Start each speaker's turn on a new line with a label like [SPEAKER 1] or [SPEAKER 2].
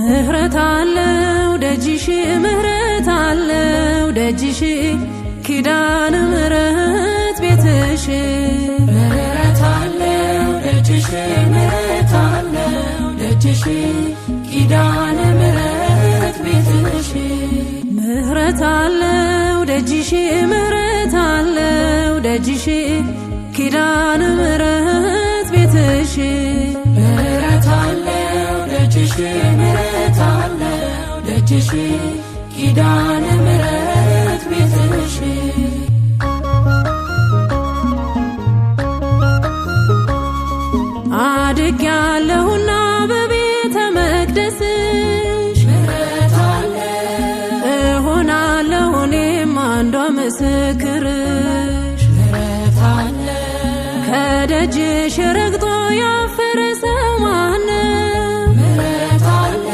[SPEAKER 1] ምህረት አለው ደጅሽ ምህረት አለው ደጅሽ ኪዳነ ምህረት ቤትሽ ምህረት አለው ደጅሽ ምህረት አለው ደጅሽ ኪዳነ ምህረት ቤትሽ ምህረት አለው ደጅሽ ምህረት አለው ደጅሽ ኪዳነ ምህረት ቤትሽ ምህረት አለው ደጅሽ ምህረት አለው ደጅሽ ኪዳነ ምህረት ቤትሽ አድጌያለሁና በቤተ መቅደስሽ ምህረት አለ እሆናለሁ እኔም አንዷ ምስክርሽ ምህረት አለ ከደጅሽ